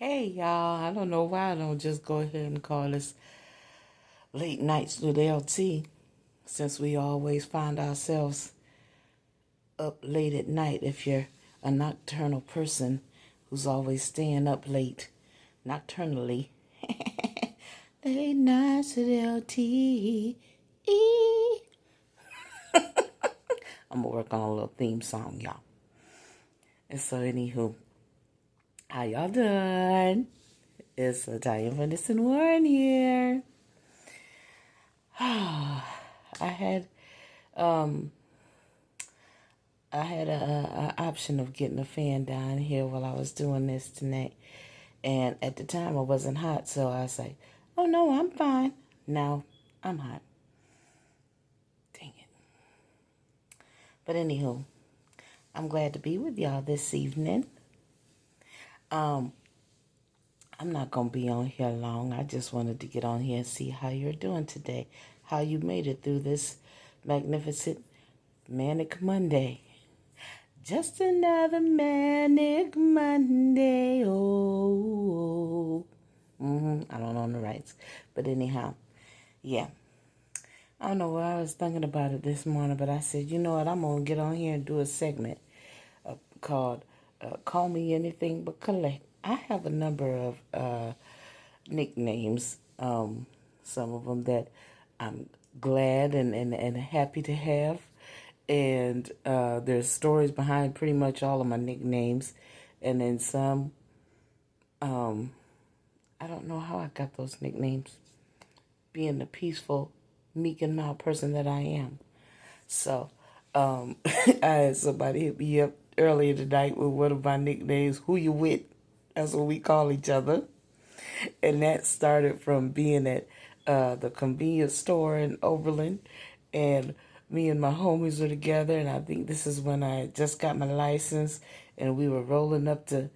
Hey y'all, I don't know why I don't just go ahead and call this late nights with LT since we always find ourselves up late at night if you're a nocturnal person who's always staying up late nocturnally. Late nights with LT. I'm gonna work on a little theme song, y'all. And so anywho, how y'all doing? It's Italian Venison Warren here. I had um I had a option of getting a fan down here while I was doing this tonight, and at the time I wasn't hot, so I was like, "Oh no, I'm fine." Now I'm hot. Dang it! But anywho, I'm glad to be with y'all this evening. Um, I'm not gonna be on here long. I just wanted to get on here and see how you're doing today, how you made it through this magnificent manic Monday. Just another manic Monday. Oh, I don't know the rights. But anyhow, yeah. I don't know what I was thinking about it this morning, but I said, you know what? I'm going to get on here and do a segment called Call Me Anything But Collect. I have a number of nicknames, some of them that I'm glad and happy to have. And there's stories behind pretty much all of my nicknames. And then some, I don't know how I got those nicknames, being the peaceful, meek and mild person that I am. So, I had somebody hit me up earlier tonight with one of my nicknames, Who You With? That's what we call each other. And that started from being at the convenience store in Oberlin. And me and my homies were together. And I think this is when I just got my license. And we were rolling up to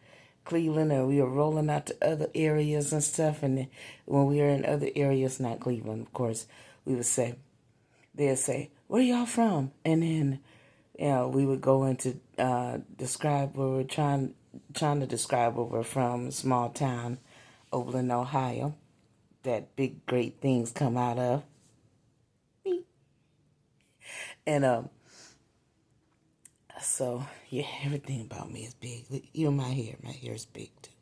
Cleveland, and we were rolling out to other areas and stuff. And when we were in other areas, not Cleveland, of course, we would say, they'd say, "Where y'all from?" And then, we would go into describe where we're trying to describe where we're from, a small town, Oberlin, Ohio, that big great things come out of. And so yeah, everything about me is big. Even my hair is big too.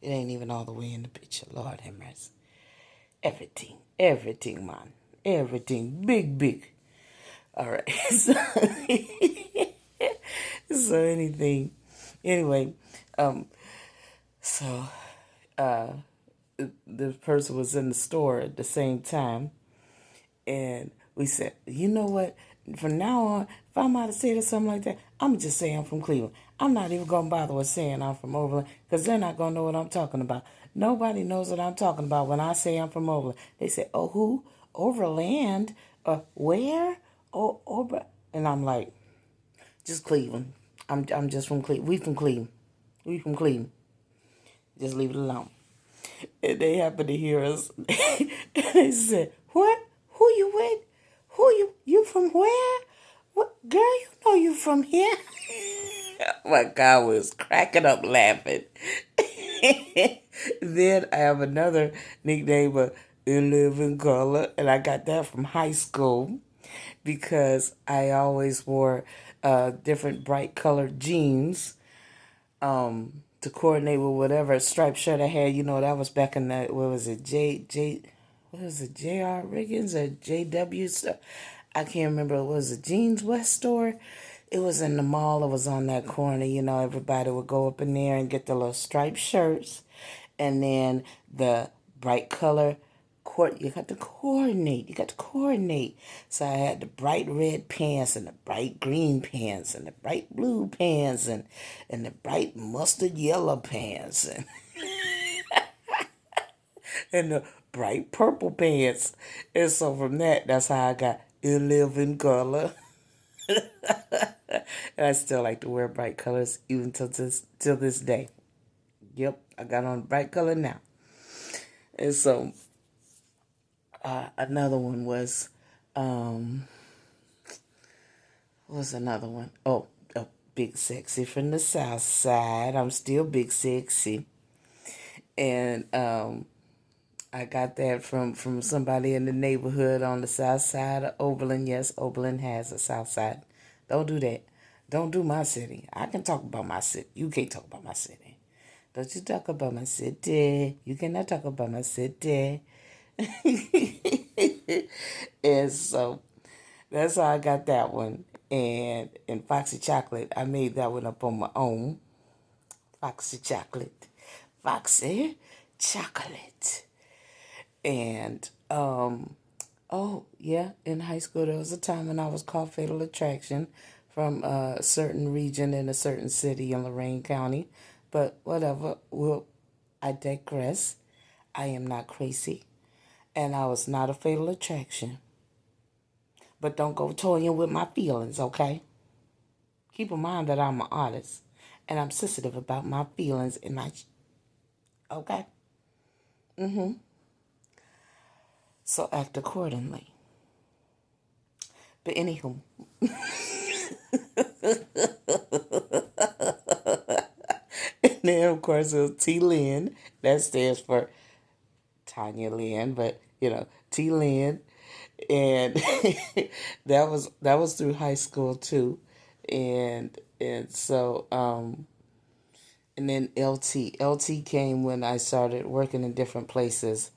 It ain't even all the way in the picture. Lord have mercy. Everything, man, everything, big. All right. So anything, anyway, um, so uh, the person was in the store at the same time, and we said, you know what? From now on, if I'm out of state or something like that, I'm just say I'm from Cleveland. I'm not even gonna bother with saying I'm from Overland because they're not gonna know what I'm talking about. Nobody knows what I'm talking about when I say I'm from Overland. They say, "Oh, who? Overland? Where? Oh, Over?" And I'm like, just Cleveland. I'm just from Cleveland. We from Cleveland. We from Cleveland. Just leave it alone. And they happened to hear us. And they said, "What? Who you with? You from where? What girl, you know you from here?" My God was cracking up laughing. Then I have another nickname of In Living Color, and I got that from high school because I always wore different bright colored jeans to coordinate with whatever striped shirt I had. You know, that was back in the, what was it, what was it, J.R. Riggins or J.W. stuff? I can't remember. It was a Jeans West store. It was in the mall. It was on that corner. You know, everybody would go up in there and get the little striped shirts, and then the bright color you got to coordinate. You got to coordinate. So I had the bright red pants and the bright green pants and the bright blue pants and the bright mustard yellow pants and the bright purple pants. And so from that's how I got 11 color. And I still like to wear bright colors even till this day. Yep, I got on bright color now. And so another one was, what was another one? Oh, Big Sexy from the South Side. I'm still Big Sexy. And I got that from somebody in the neighborhood on the south side of Oberlin. Yes, Oberlin has a south side. Don't do that. Don't do my city. I can talk about my city. You can't talk about my city. Don't you talk about my city. You cannot talk about my city. And so that's how I got that one. And Foxy Chocolate, I made that one up on my own. Foxy Chocolate. Foxy Chocolate. And oh yeah, in high school there was a time when I was called Fatal Attraction from a certain region in a certain city in Lorain County. But whatever. Well, I digress. I am not crazy. And I was not a fatal attraction. But don't go toying with my feelings, okay? Keep in mind that I'm an artist. And I'm sensitive about my feelings and my... Okay? So act accordingly. But anywho. And then, of course, it was T. Lynn. That stands for Tanya Lynn, but, T. Lynn. And that was through high school, too. And so, and then LT came when I started working in different places.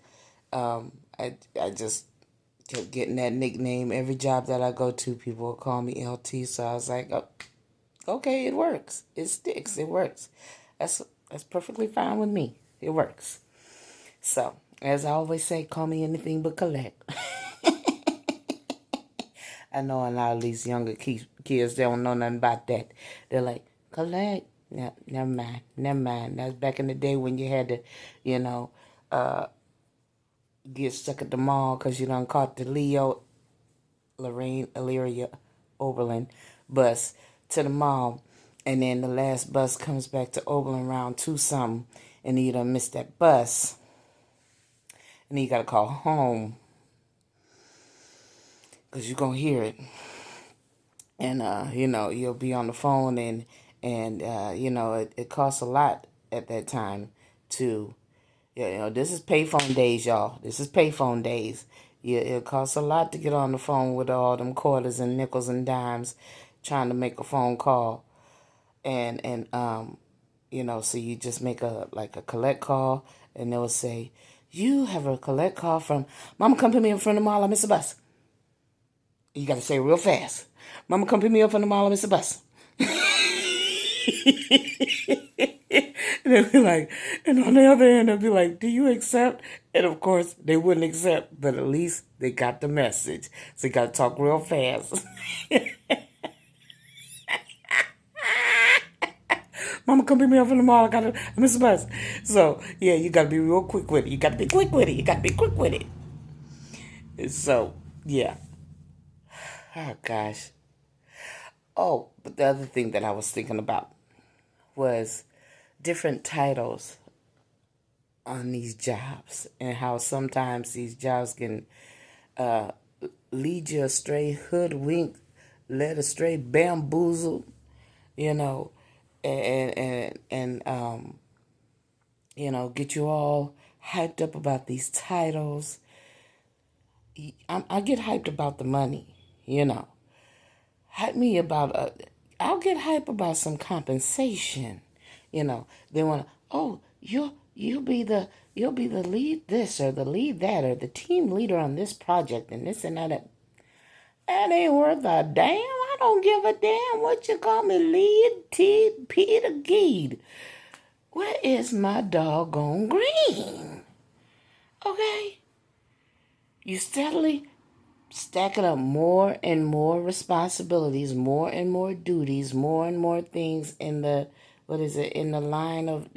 I just kept getting that nickname. Every job that I go to, people will call me LT. So I was like, oh, okay, it works. It sticks. It works. That's perfectly fine with me. It works. So, as I always say, call me anything but Collect. I know a lot of these younger kids, they don't know nothing about that. They're like, Collect. No, never mind. Never mind. That's back in the day when you had to, you know, get stuck at the mall because you done caught the Lorraine, Elyria, Oberlin bus to the mall. And then the last bus comes back to Oberlin around 2 something. And then you done missed that bus. And then you got to call home because you're going to hear it. And, you'll be on the phone and it costs a lot at that time to, this is payphone days, y'all. This is payphone days. Yeah, it costs a lot to get on the phone with all them quarters and nickels and dimes trying to make a phone call. So you just make a collect call and they'll say, you have a collect call from Mama, come pick me up from the mall, I miss the bus. You got to say it real fast. Mama, come pick me up from the mall, I miss the bus. And they'll be like, and on the other end, they'll be like, do you accept? And of course, they wouldn't accept, but at least they got the message. So you got to talk real fast. Mama, come pick me up from the mall. I miss the bus. So, yeah, you got to be real quick with it. You got to be quick with it. You got to be quick with it. So, yeah. Oh, gosh. Oh, but the other thing that I was thinking about was different titles on these jobs and how sometimes these jobs can lead you astray, hoodwink, led astray, bamboozled, you know, and get you all hyped up about these titles. I get hyped about the money, Hype me about I'll get hype about some compensation, They want to, oh, you'll be the lead this or the lead that or the team leader on this project and this and that. That ain't worth a damn. I don't give a damn what you call me, lead Peter Geed. Where is my doggone green? Okay? You steadily stacking up more and more responsibilities, more and more duties, more and more things in the line of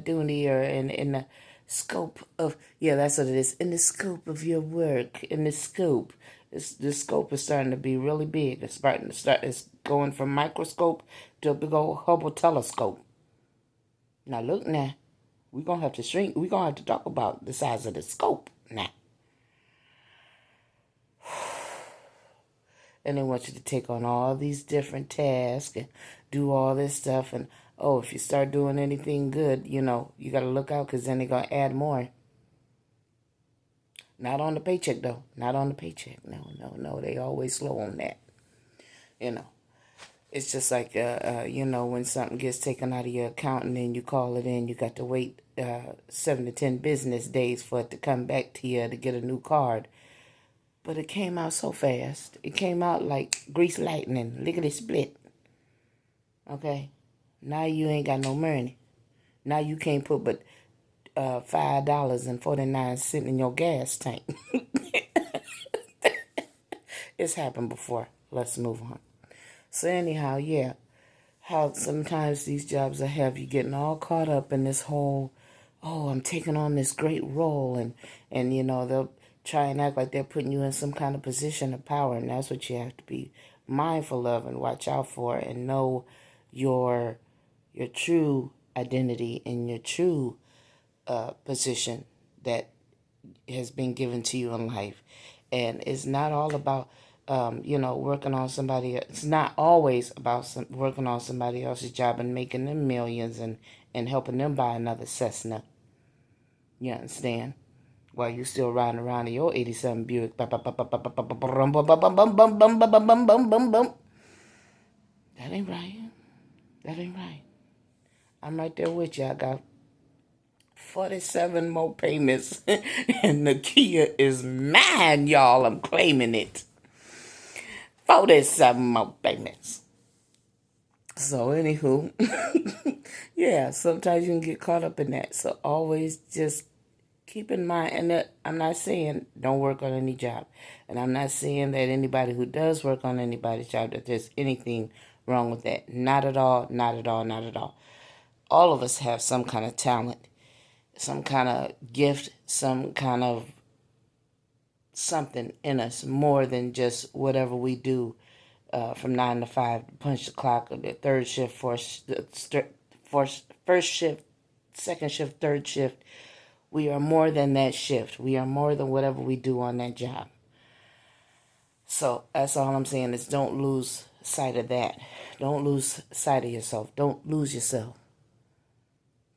duty or in the scope of that's what it is. In the scope of your work, in the scope. The scope is starting to be really big. It's going from microscope to a big old Hubble telescope. Now look now. We're gonna have to shrink. We're gonna have to talk about the size of the scope now. And they want you to take on all these different tasks and do all this stuff. And, oh, if you start doing anything good, you got to look out because then they're going to add more. Not on the paycheck, though. Not on the paycheck. No. They always slow on that. You know. It's just like, when something gets taken out of your account and then you call it in, you got to wait 7 to 10 business days for it to come back to you to get a new card. But it came out so fast. It came out like grease lightning, lickety split. Okay? Now you ain't got no money. Now you can't put but $5.49 in your gas tank. It's happened before. Let's move on. So anyhow, yeah, how sometimes these jobs will have you getting all caught up in this whole, oh, I'm taking on this great role, and they'll try and act like they're putting you in some kind of position of power, and that's what you have to be mindful of and watch out for, and know your true identity and your true position that has been given to you in life. And it's not all about working on somebody. It's not always about working on somebody else's job and making them millions and helping them buy another Cessna. You understand? While you still riding around in your 87 Buick. That ain't right. That ain't right. I'm right there with you. I got 47 more payments and the Kia is mine, y'all. I'm claiming it. 47 more payments. So anywho, yeah, sometimes you can get caught up in that. So always just keep in mind, and that I'm not saying don't work on any job. And I'm not saying that anybody who does work on anybody's job, that there's anything wrong with that. Not at all, not at all, not at all. All of us have some kind of talent, some kind of gift, some kind of something in us more than just whatever we do from 9 to 5, punch the clock, the third shift, first shift, second shift, third shift. We are more than that shift. We are more than whatever we do on that job. So that's all I'm saying is don't lose sight of that. Don't lose sight of yourself. Don't lose yourself.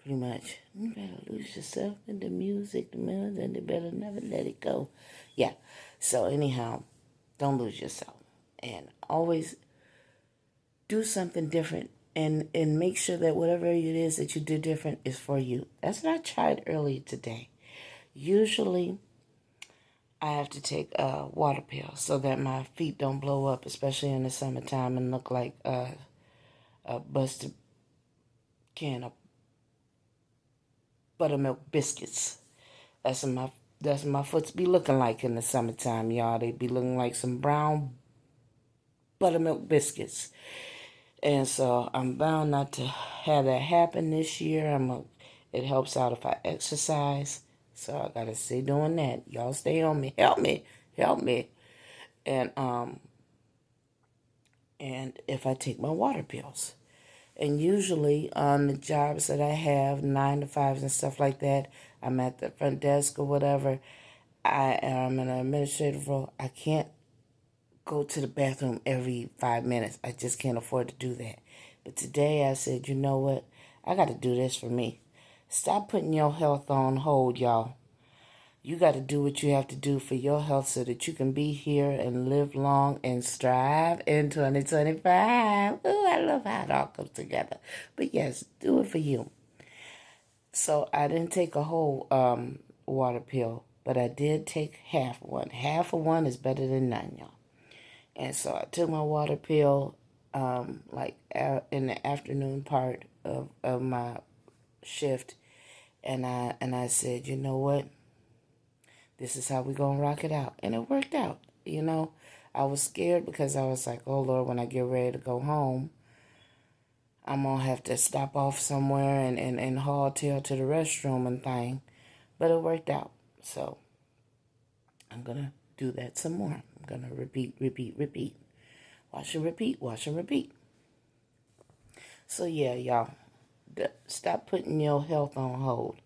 Pretty much. You better lose yourself in the music, the melody, and you better never let it go. Yeah. So anyhow, don't lose yourself. And always do something different and make sure that whatever it is that you do different is for you. That's what I tried earlier today. Usually, I have to take a water pill so that my feet don't blow up, especially in the summertime, and look like a busted can of buttermilk biscuits. That's what my foots be looking like in the summertime, y'all. They be looking like some brown buttermilk biscuits. And so I'm bound not to have that happen this year. It helps out if I exercise. So I gotta stay doing that. Y'all stay on me. Help me. And if I take my water pills. And usually on the jobs that I have, 9 to 5s and stuff like that, I'm at the front desk or whatever. I am an administrative role. I can't go to the bathroom every 5 minutes. I just can't afford to do that. But today I said, you know what? I got to do this for me. Stop putting your health on hold, y'all. You got to do what you have to do for your health so that you can be here and live long and strive in 2025. Ooh, I love how it all comes together. But yes, do it for you. So I didn't take a whole water pill, but I did take half one. Half of one is better than none, y'all. And so I took my water pill in the afternoon part of my shift, and I said, you know what? This is how we gonna rock it out. And it worked out, I was scared because I was like, oh, Lord, when I get ready to go home, I'm going to have to stop off somewhere and haul tail to the restroom and thing. But it worked out. So I'm going to do that some more. I'm going to repeat. Wash and repeat. So, yeah, y'all, stop putting your health on hold.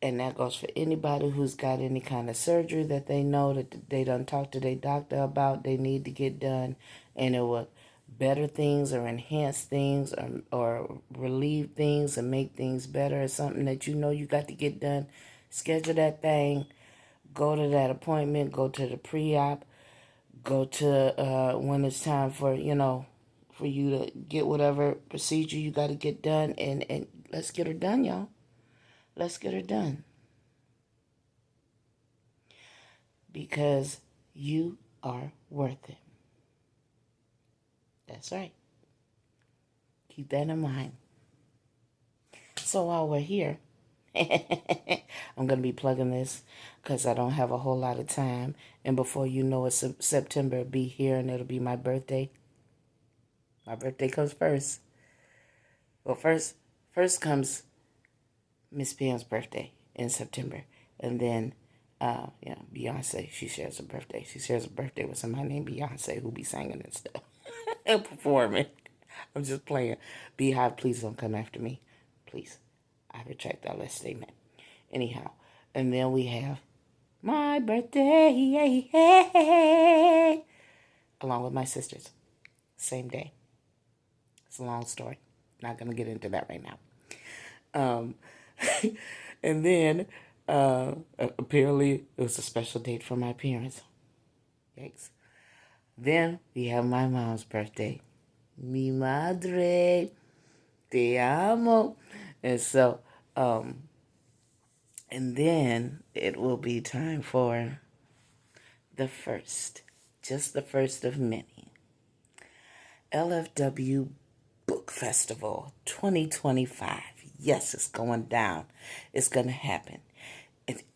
And that goes for anybody who's got any kind of surgery that they know that they done talk to their doctor about they need to get done. And it will better things or enhance things or relieve things and make things better or something that you know you got to get done, schedule that thing, go to that appointment, go to the pre-op, go to when it's time for, for you to get whatever procedure you got to get done, and let's get her done, y'all. Let's get her done. Because you are worth it. That's right. Keep that in mind. So while we're here, I'm going to be plugging this because I don't have a whole lot of time. And before you know it, September will be here and it'll be my birthday. My birthday comes first. Well, first comes Miss Pam's birthday in September. And then, Beyonce, she shares a birthday. She shares a birthday with somebody named Beyonce who be singing and stuff and performing. I'm just playing. Beehive, please don't come after me. Please. I retract that last statement. Anyhow, and then we have my birthday, along with my sisters. Same day. It's a long story. Not going to get into that right now. And then, apparently, it was a special date for my parents. Yikes. Then we have my mom's birthday. Mi madre, te amo. And so, and then it will be time for the first, just the first of many, LFW Book Festival 2025. Yes, it's going down. It's going to happen.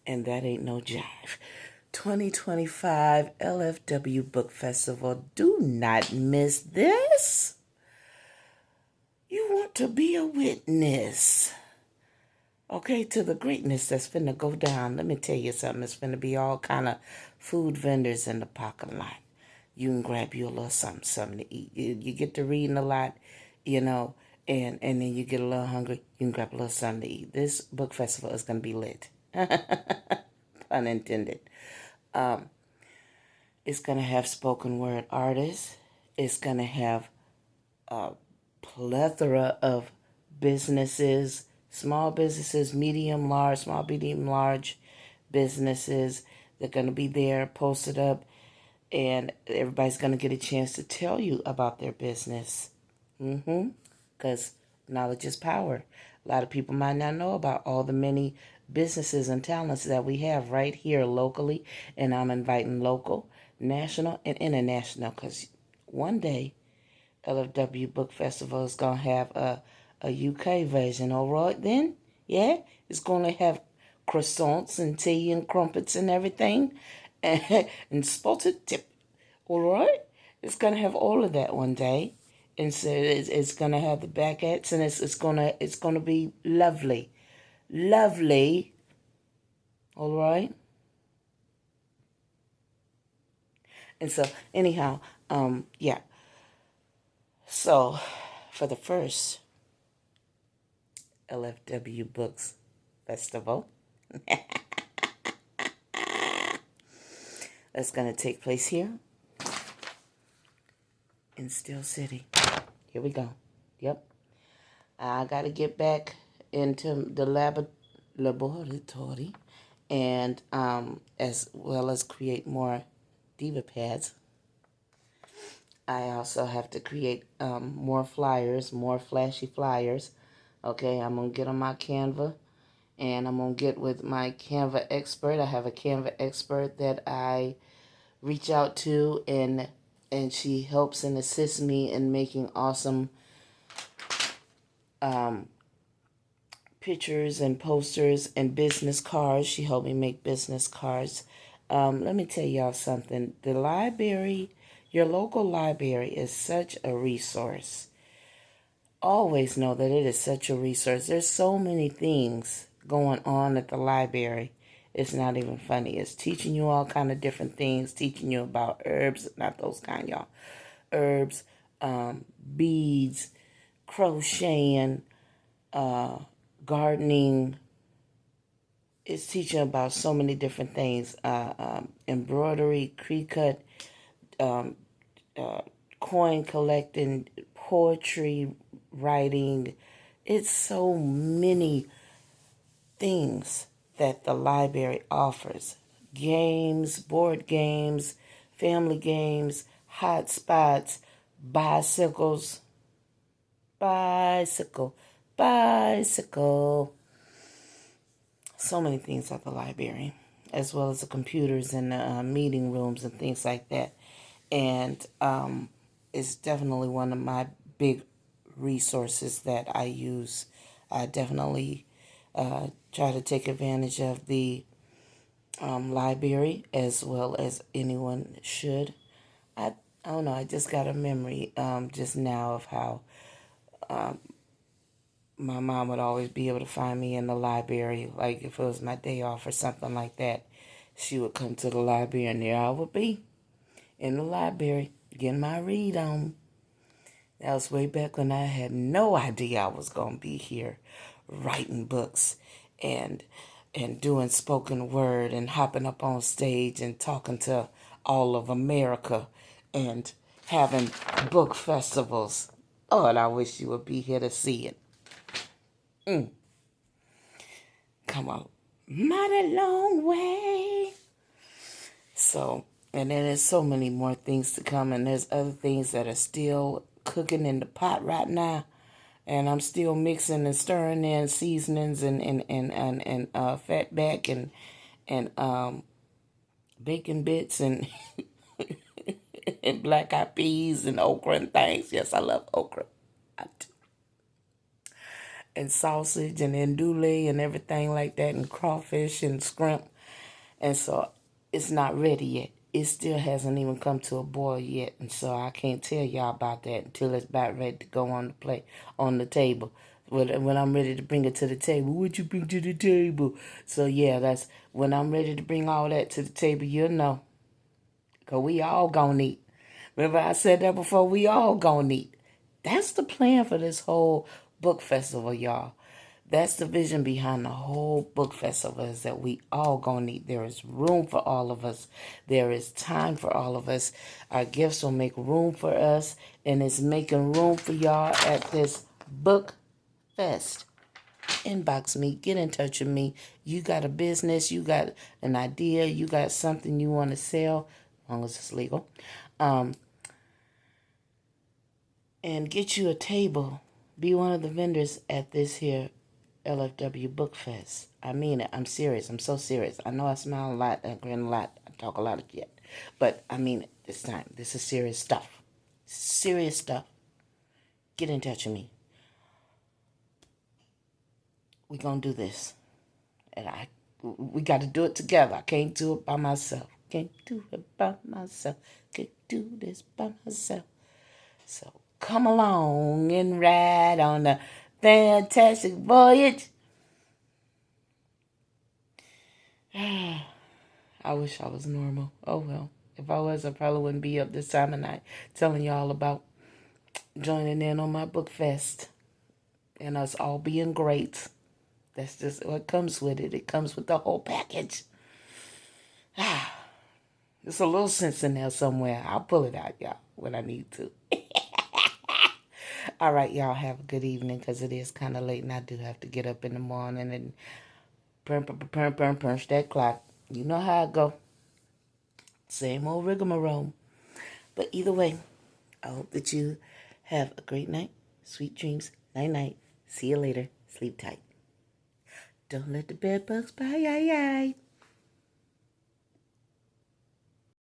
And that ain't no jive. 2025 LFW Book Festival. Do not miss this. You want to be a witness. Okay, to the greatness that's finna go down. Let me tell you something. It's finna be all kind of food vendors in the parking lot. You can grab you a little something to eat. You get to reading a lot, and then you get a little hungry. You can grab a little something to eat. This book festival is going to be lit. Pun intended. It's going to have spoken word artists. It's going to have a plethora of businesses, small businesses, medium, large businesses. They're going to be there, posted up, and everybody's going to get a chance to tell you about their business. Because knowledge is power. A lot of people might not know about all the many businesses and talents that we have right here locally, and I'm inviting local, national, and international, because one day LFW Book Festival is going to have a UK version, all right then? Yeah? It's going to have croissants and tea and crumpets and everything and spotted tip, all right? It's going to have all of that one day. And so it's going to have the baguettes, and it's going to be lovely. Lovely. All right? And so anyhow, yeah. So for the first LFW Books Festival, that's going to take place here in Steel City. Here we go. Yep. I got to get back into the laboratory and as well as create more diva pads. I also have to create more flyers, more flashy flyers. Okay, I'm going to get on my Canva, and I'm going to get with my Canva expert. I have a Canva expert that I reach out to, and she helps and assists me in making awesome pictures and posters and business cards. She helped me make business cards. Let me tell y'all something. The library, your local library, is such a resource. Always know that it is such a resource. There's so many things going on at the library. It's not even funny. It's teaching you all kind of different things, teaching you about herbs, not those kind, y'all. Herbs, beads, crocheting, gardening. It's teaching about so many different things. Embroidery, Cricut, coin collecting, poetry writing. It's so many things that the library offers. Games, board games, family games, hot spots, bicycles, bicycle, bicycle. So many things at the library, as well as the computers and the meeting rooms and things like that. And it's definitely one of my big resources that I use. I definitely try to take advantage of the library as well as anyone should. I don't know, I just got a memory just now of how my mom would always be able to find me in the library. Like if it was my day off or something like that, she would come to the library and there I would be in the library getting my read on. That was way back when I had no idea I was going to be here writing books and doing spoken word and hopping up on stage and talking to all of America and having book festivals. Lord, I wish you would be here to see it. Come on. Mighty long way. So, and then there's so many more things to come, and there's other things that are still cooking in the pot right now. And I'm still mixing and stirring in seasonings and fat back and bacon bits and and black eyed peas and okra and things. Yes, I love okra. I do. And sausage and andouille and everything like that, and crawfish and shrimp. And so it's not ready yet. It still hasn't even come to a boil yet, and so I can't tell y'all about that until it's about ready to go on the plate on the table. When I'm ready to bring it to the table, what you bring to the table? So yeah, that's when I'm ready to bring all that to the table. You'll know, cause we all gonna eat. Remember I said that before. We all gonna eat. That's the plan for this whole book festival, y'all. That's the vision behind the whole book festival, is that we all gonna need. There is room for all of us. There is time for all of us. Our gifts will make room for us, and it's making room for y'all at this book fest. Inbox me, get in touch with me. You got a business, you got an idea, you got something you want to sell, as long as it's legal, and get you a table. Be one of the vendors at this here LFW Book Fest. I mean it. I'm serious. I'm so serious. I know I smile a lot, I grin a lot, I talk a lot of shit, but I mean it this time. This is serious stuff. Serious stuff. Get in touch with me. We gonna do this, and we got to do it together. I can't do it by myself. Can't do it by myself. Can't do this by myself. So come along and ride on the fantastic voyage. I wish I was normal. Oh well. If I was, I probably wouldn't be up this time of night telling y'all about joining in on my book fest and us all being great. That's just what comes with it. It comes with the whole package. There's a little sense in there somewhere. I'll pull it out, y'all, when I need to. All right, y'all have a good evening, because it is kind of late and I do have to get up in the morning and punch that clock. You know how I go. Same old rigmarole. But either way, I hope that you have a great night. Sweet dreams. Night-night. See you later. Sleep tight. Don't let the bed bugs bite.